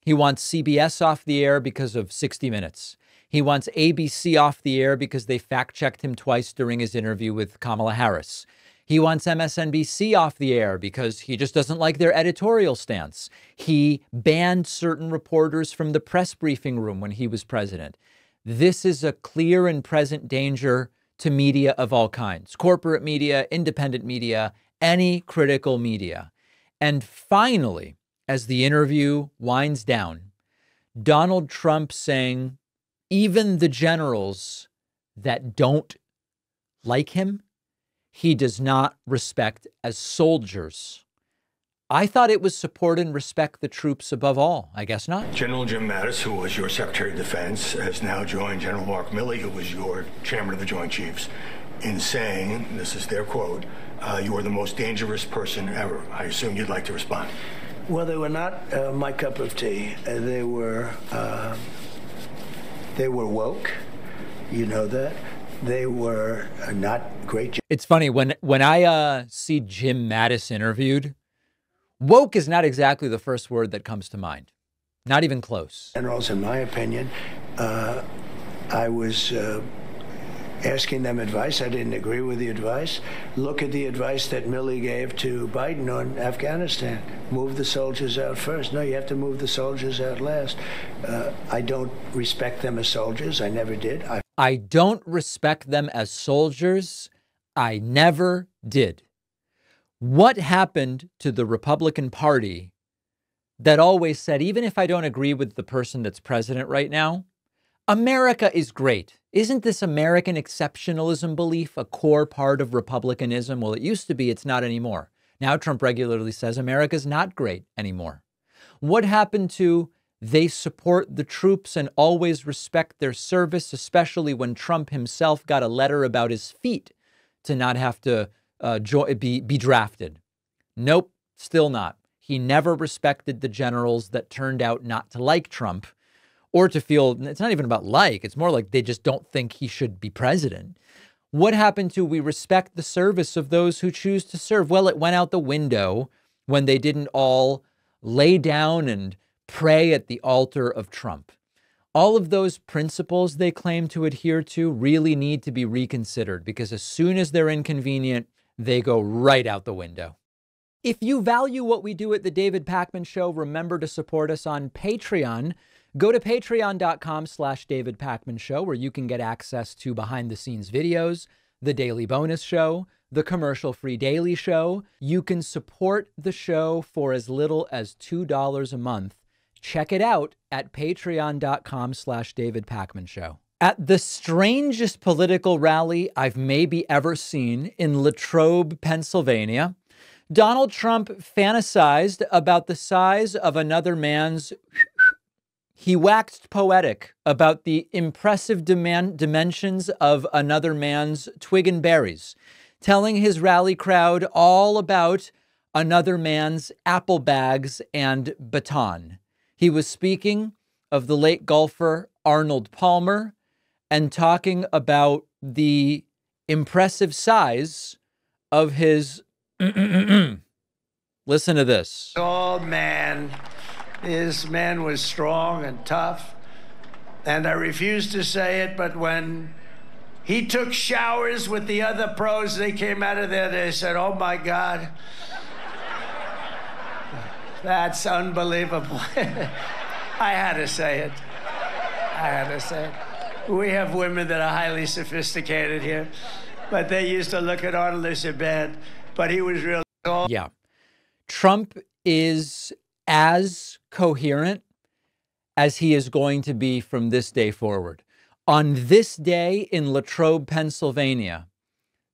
He wants CBS off the air because of 60 Minutes. He wants ABC off the air because they fact-checked him twice during his interview with Kamala Harris. He wants MSNBC off the air because he just doesn't like their editorial stance. He banned certain reporters from the press briefing room when he was president. This is a clear and present danger to media of all kinds, corporate media, independent media, any critical media. And finally, as the interview winds down, Donald Trump saying, even the generals that don't like him, he does not respect as soldiers. I thought it was support and respect the troops above all. I guess not. General Jim Mattis, who was your Secretary of Defense, has now joined General Mark Milley, who was your Chairman of the Joint Chiefs, in saying, this is their quote, you are the most dangerous person ever. I assume you'd like to respond. Well, they were not my cup of tea. They were woke. You know that. They were not great. It's funny when I see Jim Mattis interviewed, woke is not exactly the first word that comes to mind. Not even close. Generals, in my opinion, I was asking them advice. I didn't agree with the advice. Look at the advice that Milley gave to Biden on Afghanistan. Move the soldiers out first. No, you have to move the soldiers out last. I don't respect them as soldiers. I never did. I don't respect them as soldiers. I never did. What happened to the Republican Party that always said, even if I don't agree with the person that's president right now, America is great. Isn't this American exceptionalism belief a core part of republicanism? Well, it used to be. It's not anymore. Now Trump regularly says America's not great anymore. What happened to they support the troops and always respect their service, especially when Trump himself got a letter about his feet to not have to be drafted? Nope, still not. He never respected the generals that turned out not to like Trump or to feel, it's not even about like, it's more like they just don't think he should be president. What happened to we respect the service of those who choose to serve? Well, it went out the window when they didn't all lay down and pray at the altar of Trump. All of those principles they claim to adhere to really need to be reconsidered, because as soon as they're inconvenient, they go right out the window. If you value what we do at The David Pakman Show, remember to support us on Patreon. Go to patreon.com/David Pakman Show, where you can get access to behind the scenes videos, the daily bonus show, the commercial-free daily show. You can support the show for as little as $2 a month. Check it out at patreon.com/David Pakman Show. At the strangest political rally I've maybe ever seen in Latrobe, Pennsylvania, Donald Trump fantasized about the size of another man's. He waxed poetic about the impressive dimensions of another man's twig and berries, telling his rally crowd all about another man's apple bags and baton. He was speaking of the late golfer Arnold Palmer and talking about the impressive size of his. Listen to this. Oh, man. This man was strong and tough. And I refuse to say it, but when he took showers with the other pros, they came out of there, they said, oh, my God. That's unbelievable. I had to say it. We have women that are highly sophisticated here, but they used to look at Arnold as a bad, but he was real. Yeah. Trump is as coherent as he is going to be from this day forward. On this day in Latrobe, Pennsylvania,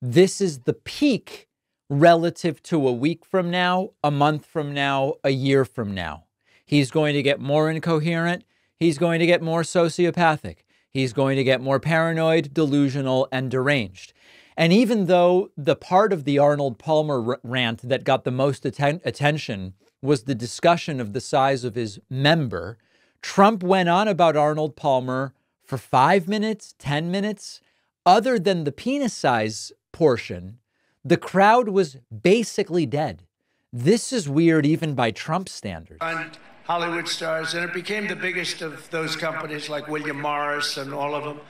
this is the peak relative to a week from now, a month from now, a year from now. He's going to get more incoherent. He's going to get more sociopathic. He's going to get more paranoid, delusional, and deranged. And even though the part of the Arnold Palmer rant that got the most attention was the discussion of the size of his member, Trump went on about Arnold Palmer for 5 minutes, 10 minutes. Other than the penis size portion, the crowd was basically dead. This is weird even by Trump standards. Hollywood stars, and it became the biggest of those companies like William Morris and all of them.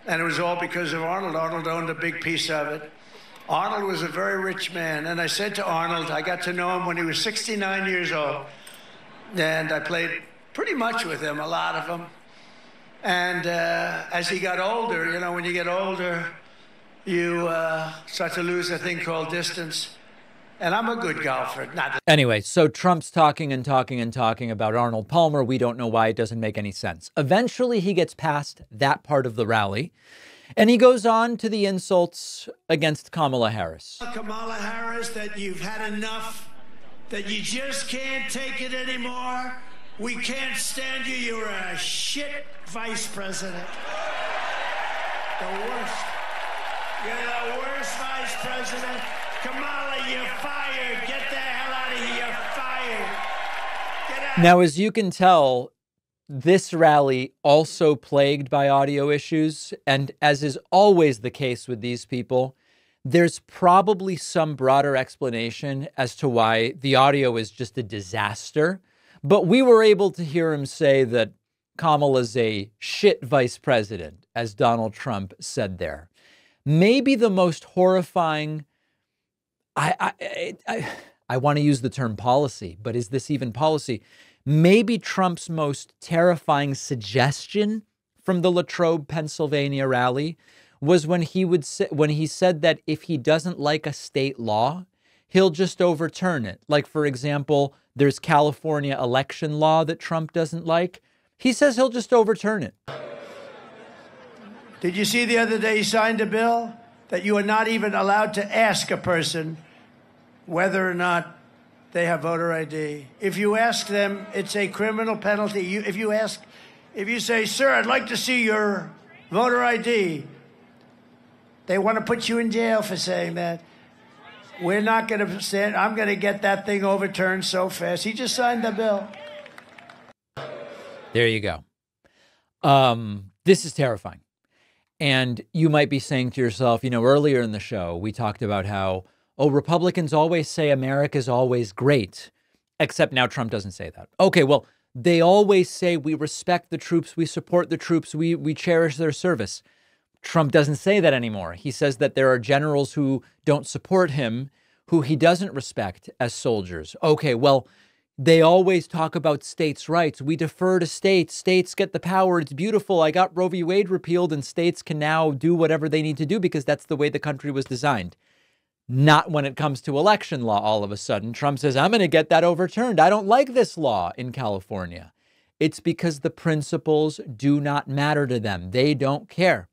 And it was all because of Arnold. Arnold owned a big piece of it. Arnold was a very rich man. And I said to Arnold, I got to know him when he was 69 years old. And I played pretty much with him, a lot of them. And as he got older, you know, when you get older, you start to lose a thing called distance. And I'm a good golfer. Anyway, so Trump's talking about Arnold Palmer. We don't know why. It doesn't make any sense. Eventually, he gets past that part of the rally, and he goes on to the insults against Kamala Harris. Kamala Harris, that you've had enough, that you just can't take it anymore. We can't stand you. You're a shit vice president. The worst. You're the worst vice president. Kamala, you're fired. Get the hell out of here. You're fired. Get out. Now, as you can tell, this rally also plagued by audio issues. And as is always the case with these people, there's probably some broader explanation as to why the audio is just a disaster. But we were able to hear him say that Kamala's a shit vice president, as Donald Trump said there. Maybe the most horrifying, I want to use the term policy, but is this even policy? Maybe Trump's most terrifying suggestion from the Latrobe, Pennsylvania rally was when he said that if he doesn't like a state law, he'll just overturn it. Like, for example, there's California election law that Trump doesn't like. He says he'll just overturn it. Did you see the other day he signed a bill that you are not even allowed to ask a person whether or not they have voter ID? If you ask them, it's a criminal penalty. If you say, sir, I'd like to see your voter ID, they want to put you in jail for saying that. We're not going to stand. I'm going to get that thing overturned so fast. He just signed the bill. There you go. This is terrifying. And you might be saying to yourself, earlier in the show, we talked about how, Republicans always say America's always great, except now Trump doesn't say that. Okay, well, they always say we respect the troops, we support the troops, we cherish their service. Trump doesn't say that anymore. He says that there are generals who don't support him, who he doesn't respect as soldiers. Okay, well, they always talk about states' rights. We defer to states. States get the power. It's beautiful. I got Roe v. Wade repealed and states can now do whatever they need to do because that's the way the country was designed. Not when it comes to election law all of a sudden. Trump says, I'm going to get that overturned. I don't like this law in California. It's because the principles do not matter to them. They don't care.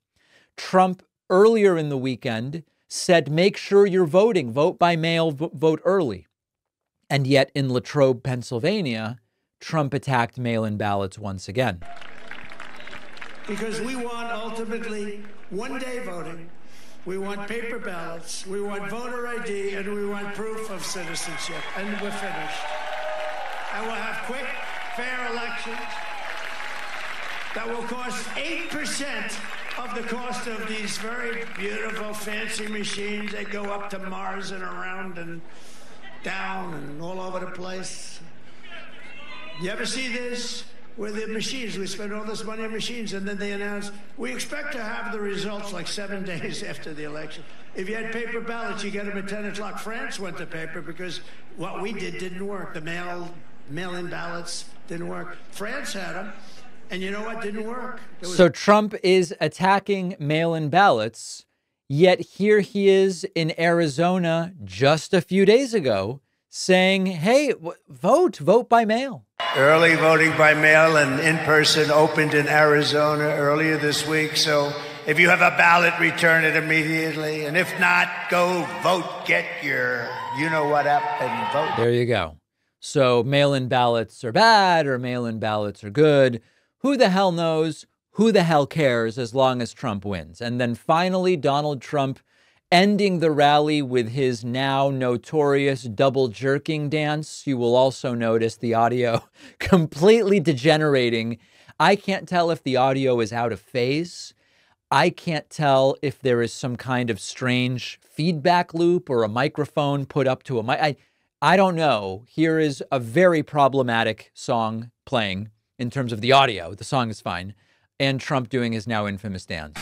Trump earlier in the weekend said, make sure you're voting. Vote by mail, vote early. And yet in Latrobe, Pennsylvania, Trump attacked mail-in ballots once again. Because we want ultimately one-day voting. We want paper ballots. We want voter ID, and we want proof of citizenship. And we're finished. And we'll have quick, fair elections that will cost 8% of the cost of these very beautiful, fancy machines that go up to Mars and around and down and all over the place. You ever see this? Where the machines, we spend all this money on machines, and then they announce, we expect to have the results like 7 days after the election. If you had paper ballots, you get them at 10 o'clock. France went to paper because what we did didn't work. The mail-in ballots didn't work. France had them, and you know what? Didn't work. So Trump is attacking mail-in ballots, yet here he is in Arizona just a few days ago saying, hey, vote by mail. Early voting by mail and in person opened in Arizona earlier this week. So if you have a ballot, return it immediately. And if not, go vote, get your you-know-what up and vote. There you go. So mail-in ballots are bad or mail-in ballots are good. Who the hell knows? Who the hell cares as long as Trump wins? And then finally, Donald Trump ending the rally with his now notorious double jerking dance. You will also notice the audio completely degenerating. I can't tell if the audio is out of phase. I can't tell if there is some kind of strange feedback loop or a microphone put up to a mic. I don't know. Here is a very problematic song playing in terms of the audio. The song is fine. And Trump doing his now infamous dance.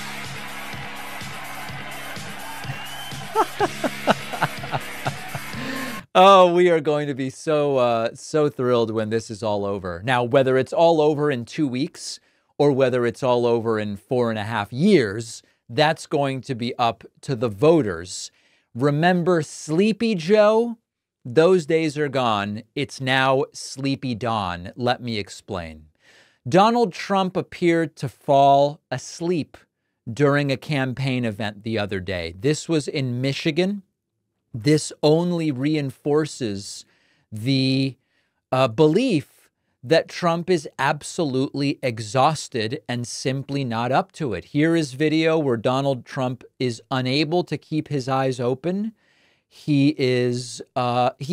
Oh, we are going to be so thrilled when this is all over. Now, whether it's all over in 2 weeks or whether it's all over in 4.5 years, that's going to be up to the voters. Remember Sleepy Joe? Those days are gone. It's now Sleepy Dawn. Let me explain. Donald Trump appeared to fall asleep during a campaign event the other day. This was in Michigan. This only reinforces the belief that Trump is absolutely exhausted and simply not up to it. Here is video where Donald Trump is unable to keep his eyes open. He's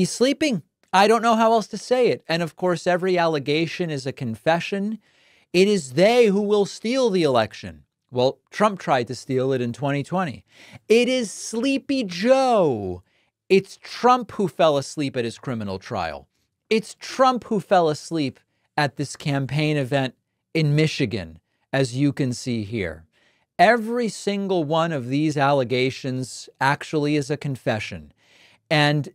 sleeping. I don't know how else to say it. And of course, every allegation is a confession. It is they who will steal the election. Well, Trump tried to steal it in 2020. It is Sleepy Joe. It's Trump who fell asleep at his criminal trial. It's Trump who fell asleep at this campaign event in Michigan, as you can see here. Every single one of these allegations actually is a confession. And,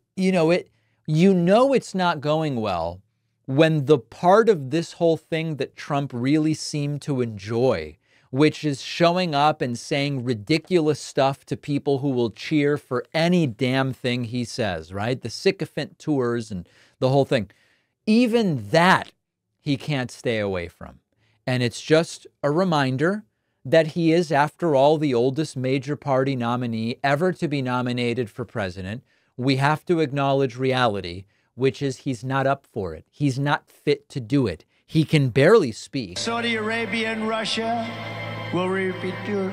it's not going well when the part of this whole thing that Trump really seemed to enjoy, which is showing up and saying ridiculous stuff to people who will cheer for any damn thing he says, right? The sycophant tours and the whole thing. Even that he can't stay away from. And it's just a reminder that he is, after all, the oldest major party nominee ever to be nominated for president, we have to acknowledge reality, which is he's not up for it. He's not fit to do it. He can barely speak. Saudi Arabia and Russia will repeat your...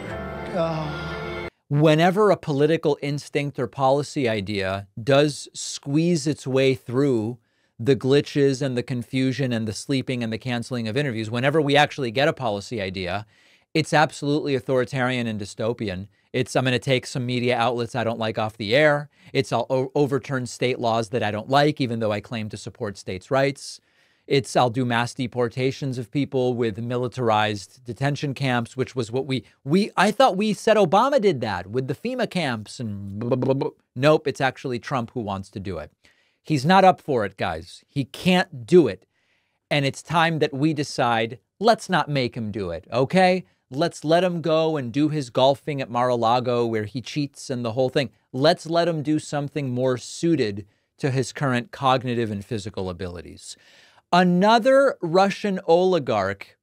Whenever a political instinct or policy idea does squeeze its way through the glitches and the confusion and the sleeping and the canceling of interviews, whenever we actually get a policy idea, it's absolutely authoritarian and dystopian. It's, I'm going to take some media outlets I don't like off the air. It's, I'll overturn state laws that I don't like, even though I claim to support states' rights. It's, I'll do mass deportations of people with militarized detention camps, which was what I thought we said Obama did that with the FEMA camps and blah, blah, blah. Nope, it's actually Trump who wants to do it. He's not up for it, guys. He can't do it. And it's time that we decide, let's not make him do it, okay? Let's let him go and do his golfing at Mar-a-Lago where he cheats and the whole thing. Let's let him do something more suited to his current cognitive and physical abilities. Another Russian oligarch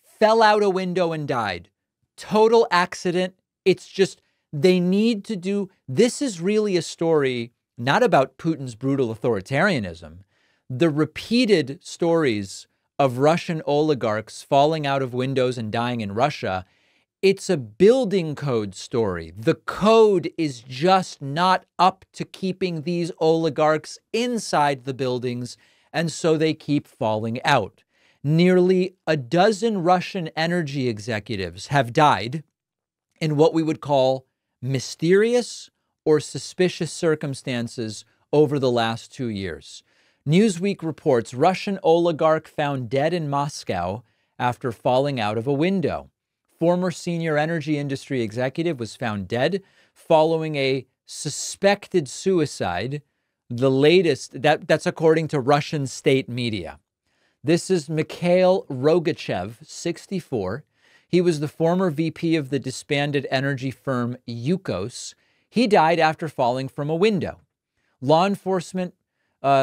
fell out a window and died. Total accident. It's just, they need to do, this is really a story not about Putin's brutal authoritarianism. The repeated stories of Russian oligarchs falling out of windows and dying in Russia, it's a building code story. The code is just not up to keeping these oligarchs inside the buildings, and so they keep falling out. Nearly a dozen Russian energy executives have died in what we would call mysterious or suspicious circumstances over the last 2 years. Newsweek reports Russian oligarch found dead in Moscow after falling out of a window. Former senior energy industry executive was found dead following a suspected suicide. The latest, that's according to Russian state media. This is Mikhail Rogachev, 64. He was the former VP of the disbanded energy firm Yukos. He died after falling from a window. Law enforcement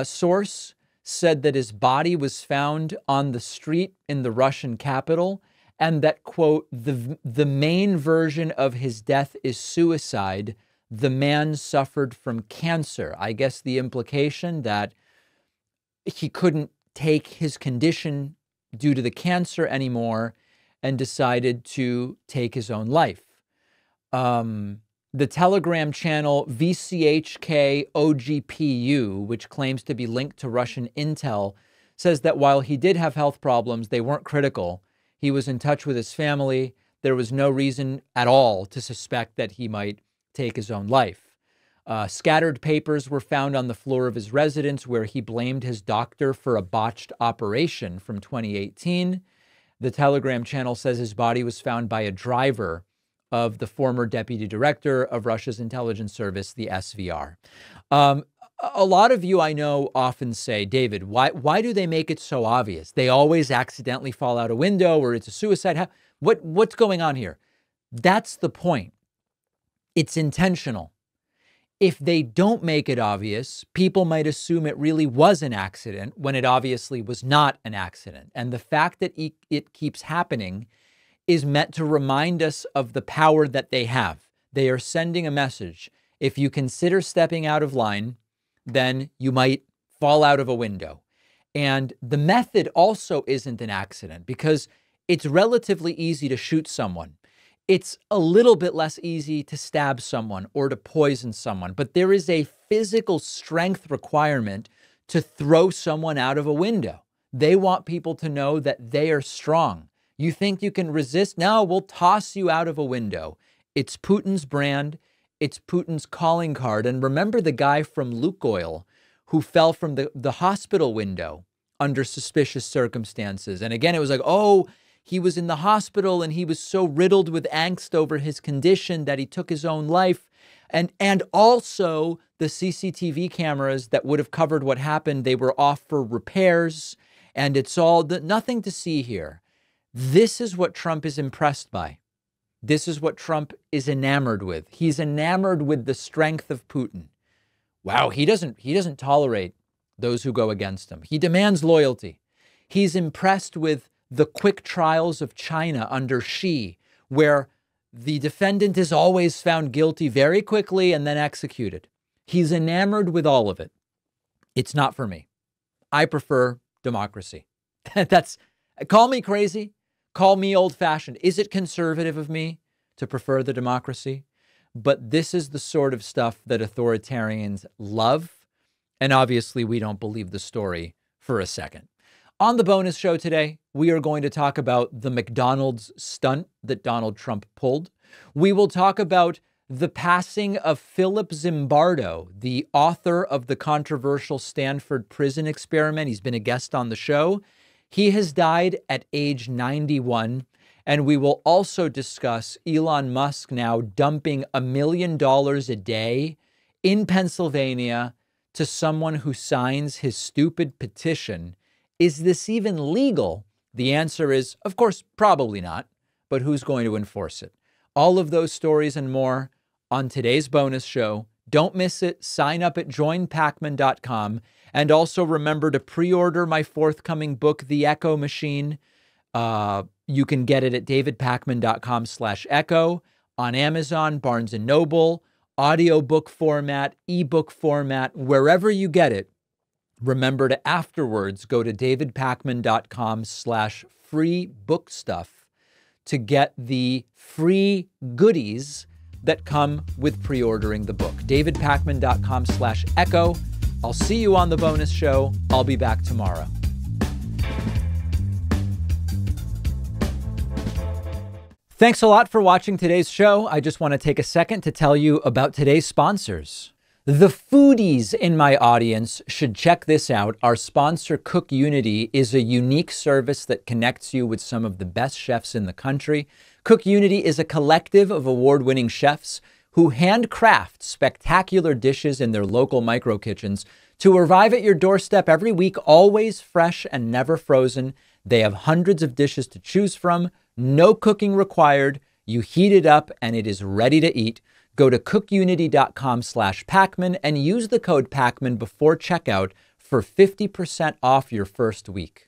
source said that his body was found on the street in the Russian capital and that, quote, the main version of his death is suicide. The man suffered from cancer. I guess the implication that he couldn't take his condition due to the cancer anymore and decided to take his own life. The Telegram channel VCHK OGPU, which claims to be linked to Russian intel, says that while he did have health problems, they weren't critical. He was in touch with his family. There was no reason at all to suspect that he might take his own life. Scattered papers were found on the floor of his residence where he blamed his doctor for a botched operation from 2018. The Telegram channel says his body was found by a driver of the former deputy director of Russia's intelligence service, the SVR. A lot of you I know often say, David, why do they make it so obvious? They always accidentally fall out a window or it's a suicide. What's going on here? That's the point. It's intentional. If they don't make it obvious, people might assume it really was an accident when it obviously was not an accident. And the fact that it keeps happening is meant to remind us of the power that they have. They are sending a message. If you consider stepping out of line, then you might fall out of a window. And the method also isn't an accident because it's relatively easy to shoot someone. It's a little bit less easy to stab someone or to poison someone, but there is a physical strength requirement to throw someone out of a window. They want people to know that they are strong. You think you can resist? No, we'll toss you out of a window. It's Putin's brand. It's Putin's calling card. And remember the guy from Lukoil who fell from the hospital window under suspicious circumstances. And again, it was like, oh, he was in the hospital and he was so riddled with angst over his condition that he took his own life. And also the CCTV cameras that would have covered what happened, they were off for repairs. And it's all nothing to see here. This is what Trump is impressed by. This is what Trump is enamored with. He's enamored with the strength of Putin. Wow, he doesn't tolerate those who go against him. He demands loyalty. He's impressed with the quick trials of China under Xi, where the defendant is always found guilty very quickly and then executed. He's enamored with all of it. It's not for me. I prefer democracy. Call me crazy, call me old-fashioned. Is it conservative of me to prefer the democracy? But this is the sort of stuff that authoritarians love. And obviously, we don't believe the story for a second. On the bonus show today, we are going to talk about the McDonald's stunt that Donald Trump pulled. We will talk about the passing of Philip Zimbardo, the author of the controversial Stanford prison experiment. He's been a guest on the show. He has died at age 91. And we will also discuss Elon Musk now dumping $1 million a day in Pennsylvania to someone who signs his stupid petition. Is this even legal? The answer is, of course, probably not. But who's going to enforce it? All of those stories and more on today's bonus show. Don't miss it. Sign up at joinpacman.com. And also remember to pre-order my forthcoming book, The Echo Machine. You can get it at davidpacman.com/echo, on Amazon, Barnes & Noble, audiobook format, ebook format, wherever you get it. Remember to afterwards go to davidpacman.com/free book stuff to get the free goodies that come with pre-ordering the book. davidpacman.com/echo. I'll see you on the bonus show. I'll be back tomorrow. Thanks a lot for watching today's show. I just want to take a second to tell you about today's sponsors. The foodies in my audience should check this out. Our sponsor, Cook Unity, is a unique service that connects you with some of the best chefs in the country. Cook Unity is a collective of award-winning chefs who handcraft spectacular dishes in their local micro kitchens to arrive at your doorstep every week, always fresh and never frozen. They have hundreds of dishes to choose from. No cooking required. You heat it up and it is ready to eat. Go to cookunity.com/Pacman and use the code Pacman before checkout for 50% off your first week.